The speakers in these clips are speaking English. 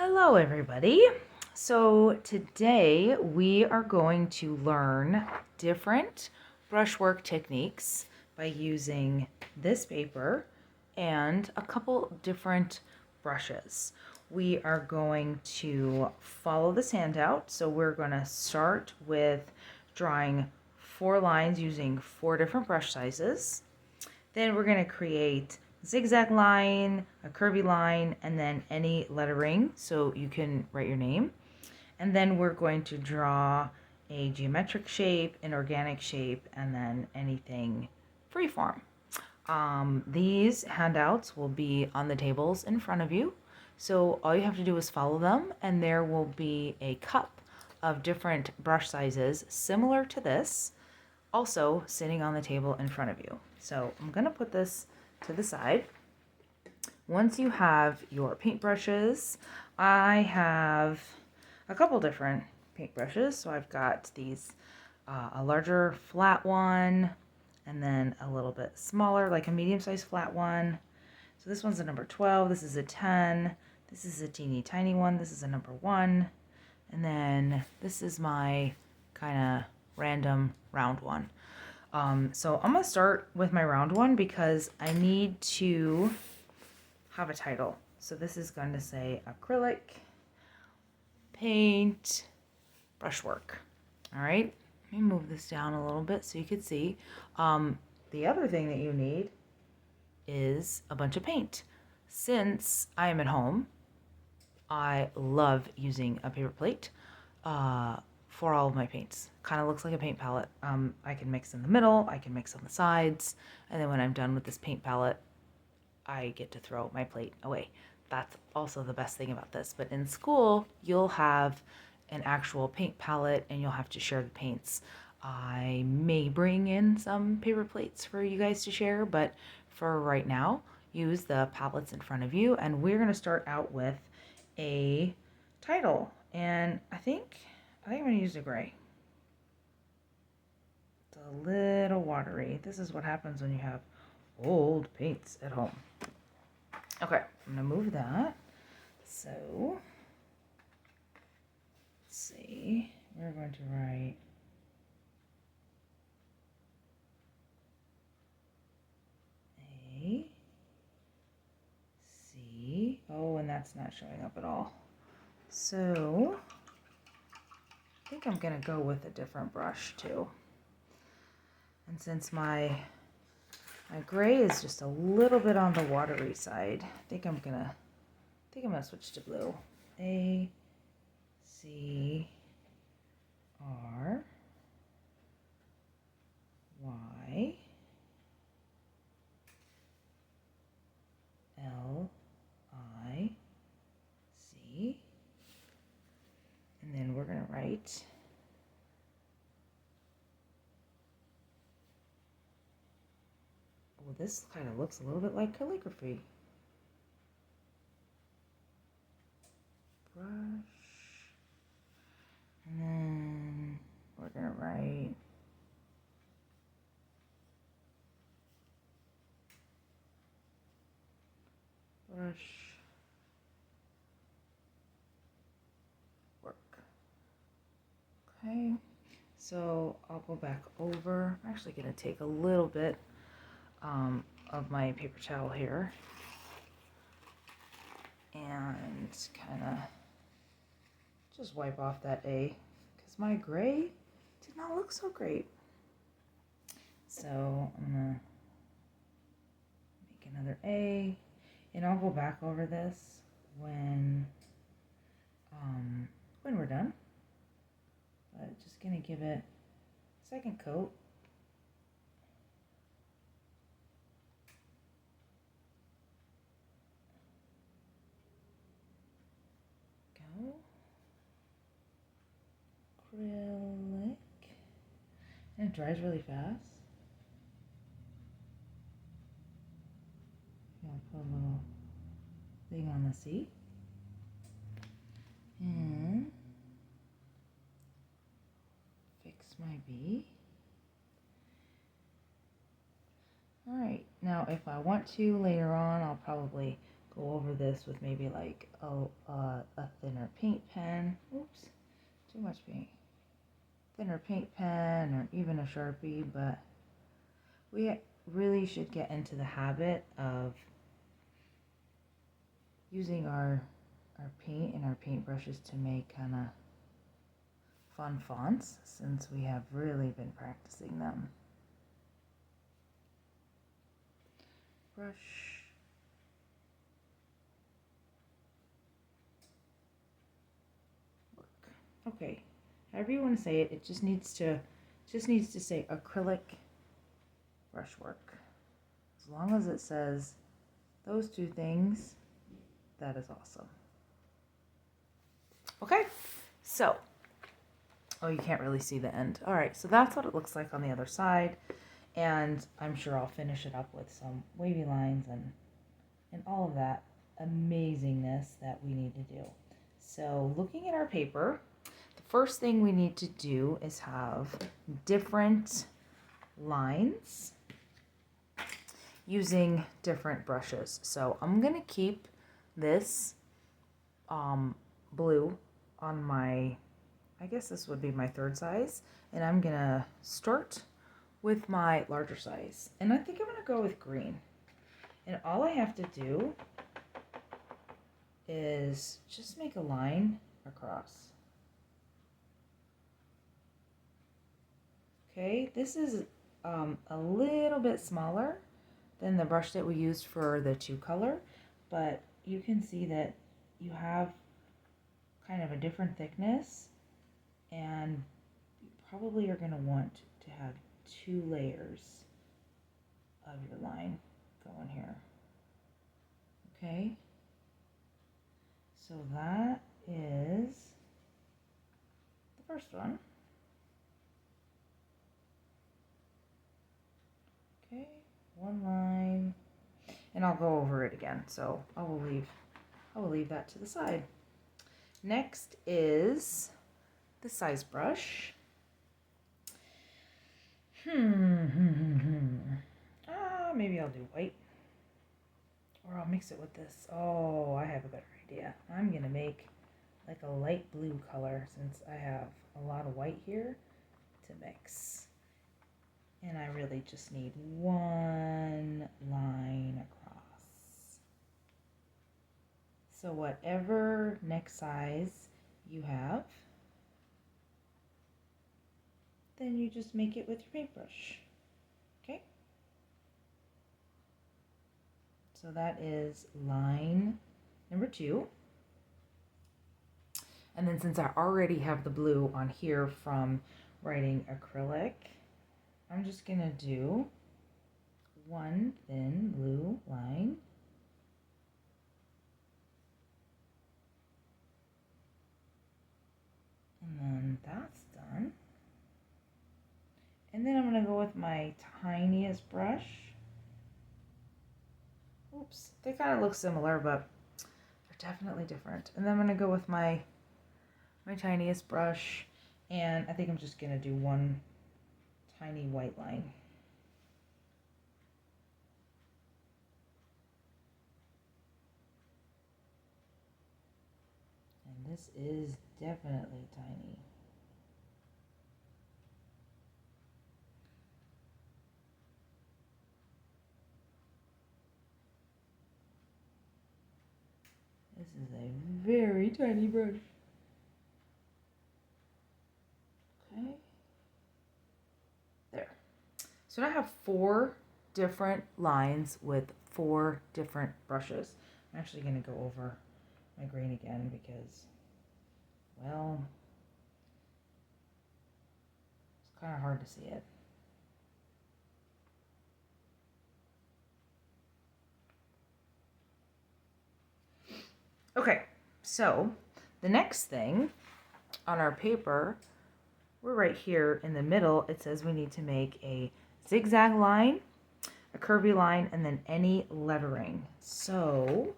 Hello everybody. So today we are going to learn different brushwork techniques by using this paper and a couple different brushes. We are going to follow this handout. So we're going to start with drawing 4 lines using 4 different brush sizes. Then we're going to create zigzag line, a curvy line, and then any lettering so you can write your name. And then we're going to draw a geometric shape, an organic shape, and then anything freeform. These handouts will be on the tables in front of you. So all you have to do is follow them, and there will be a cup of different brush sizes similar to this also sitting on the table in front of you. So I'm going to put this to the side. Once you have your paintbrushes, I have a couple different paintbrushes. So I've got these, a larger flat one, and then a little bit smaller, like a medium-sized flat one. So this one's a number 12, this is a 10, this is a teeny tiny one, this is a number 1, and then this is my kind of random round one. So I'm going to start with my round one because I need to have a title. So this is going to say acrylic paint brushwork. All right, let me move this down a little bit so you can see. The other thing that you need is a bunch of paint. Since I am at home, I love using a paper plate for all of my paints. Kind of looks like a paint palette. I can mix in the middle, I can mix on the sides, and then when I'm done with this paint palette, I get to throw my plate away. That's also the best thing about this. But in school, you'll have an actual paint palette and you'll have to share the paints. I may bring in some paper plates for you guys to share, but for right now, use the palettes in front of you, and we're going to start out with a title. And I think I'm going to use a gray. It's a little watery. This is what happens when you have old paints at home. Okay, I'm going to move that. So, let's see. We're going to write A, C. Oh, and that's not showing up at all. So, I think I'm going to go with a different brush too. And since my gray is just a little bit on the watery side, I think I'm gonna switch to blue. A, C, R, Y, L, I, C, and then we're gonna write well, this kind of looks a little bit like calligraphy. Brush. And then we're going to write brush work. Okay, so I'll go back over. I'm actually going to take a little bit of my paper towel here and kind of just wipe off that A because my gray did not look so great. So I'm gonna make another A, and I'll go back over this when we're done. But just gonna give it a second coat. Acrylic, and it dries really fast. I'll put a little thing on the C, and fix my B. All right, now if I want to later on, I'll probably go over this with maybe like a thinner paint pen. Oops, too much paint. Thinner paint pen or even a Sharpie, but we really should get into the habit of using our paint and our paintbrushes to make kind of fun fonts, since we have really been practicing them. Brush. Okay, however you want to say it, it just needs to say acrylic brushwork. As long as it says those two things, that is awesome. Okay, so, oh, you can't really see the end. All right, so that's what it looks like on the other side, and I'm sure I'll finish it up with some wavy lines and all of that amazingness that we need to do. So looking at our paper, the first thing we need to do is have different lines using different brushes. So I'm gonna keep this blue on my, I guess this would be my third size, and I'm gonna start with my larger size, and I think I'm gonna go with green. And all I have to do is just make a line across. Okay, this is a little bit smaller than the brush that we used for the 2-color, but you can see that you have kind of a different thickness, and you probably are going to want to have 2 layers of your line going here. Okay, so that is the first one. Okay, one line, and I'll go over it again, so I will leave that to the side. Next is the size brush. Maybe I'll do white, or I'll mix it with this. Oh, I have a better idea. I'm gonna make like a light blue color, since I have a lot of white here to mix. And I really just need one line across. So whatever next size you have, then you just make it with your paintbrush. Okay? So that is line number 2. And then since I already have the blue on here from writing acrylic, I'm just gonna do one thin blue line. And then that's done. And then I'm gonna go with my tiniest brush. Oops, they kind of look similar, but they're definitely different. And then I'm gonna go with my tiniest brush, and I think I'm just gonna do one tiny white line. And this is definitely tiny. This is a very tiny brush. Okay. There. So now I have 4 different lines with 4 different brushes. I'm actually going to go over my green again because, well, it's kind of hard to see it. Okay, so the next thing on our paper, we're right here in the middle. It says we need to make a zigzag line, a curvy line, and then any lettering. So,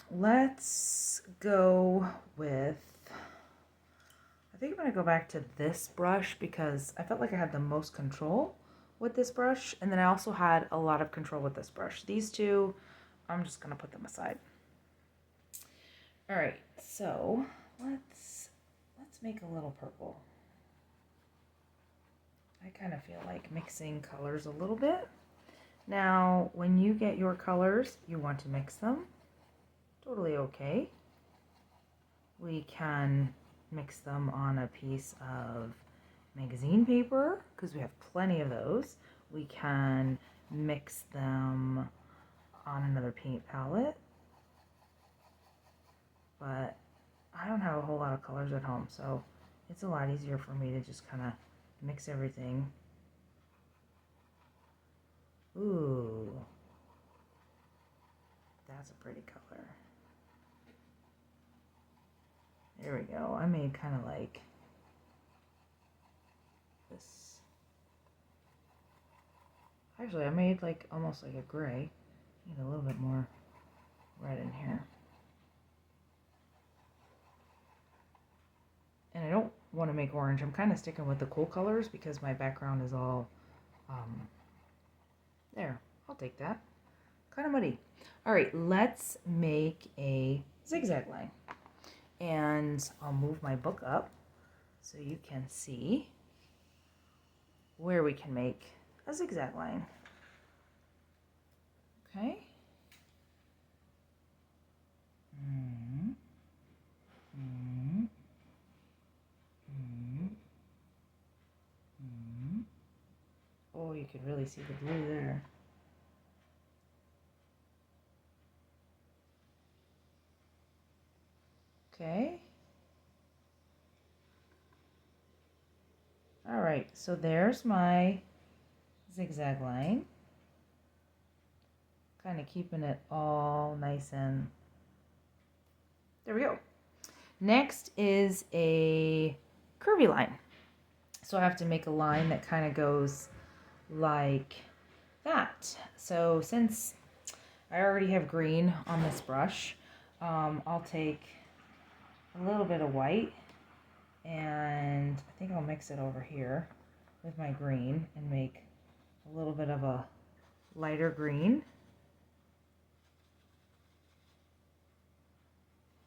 let's go with, I think I'm going to go back to this brush because I felt like I had the most control with this brush, and then I also had a lot of control with this brush. These two, I'm just gonna put them aside. All right, so let's make a little purple. I kind of feel like mixing colors a little bit. Now, when you get your colors, you want to mix them. Totally okay. We can mix them on a piece of magazine paper, because we have plenty of those. We can mix them on another paint palette, but I don't have a whole lot of colors at home, so it's a lot easier for me to just kind of mix everything. Ooh, that's a pretty color. There we go. I made kind of like this. Actually, I made like almost like a gray. Need a little bit more red in here. And I don't want to make orange. I'm kind of sticking with the cool colors because my background is all there. I'll take that. Kind of muddy. All right, let's make a zigzag line. And I'll move my book up so you can see where we can make a zigzag line. Okay. Oh, you can really see the blue there. Okay. All right, so there's my zigzag line. Kind of keeping it all nice and there we go. Next is a curvy line. So I have to make a line that kind of goes like that. So since I already have green on this brush, I'll take a little bit of white and I think I'll mix it over here with my green and make a little bit of a lighter green.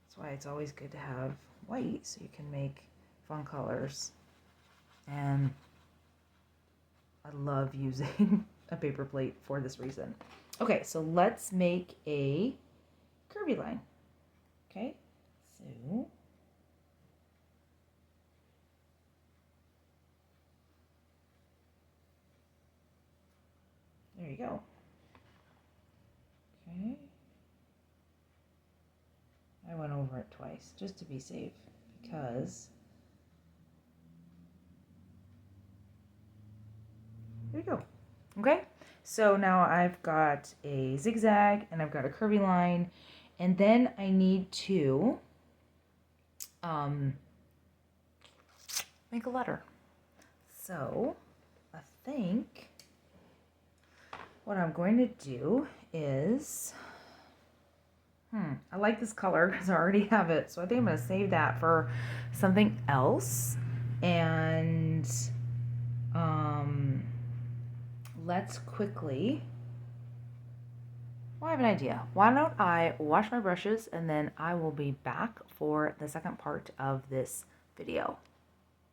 That's why it's always good to have white so you can make fun colors. And I love using a paper plate for this reason. Okay, so let's make a curvy line. Okay, so there you go. Okay. I went over it twice just to be safe because there you go. Okay, so now I've got a zigzag and I've got a curvy line, and then I need to make a letter. So I think what I'm going to do is I like this color because I already have it, so I think I'm going to save that for something else. And let's quickly, well, I have an idea. Why don't I wash my brushes and then I will be back for the second part of this video.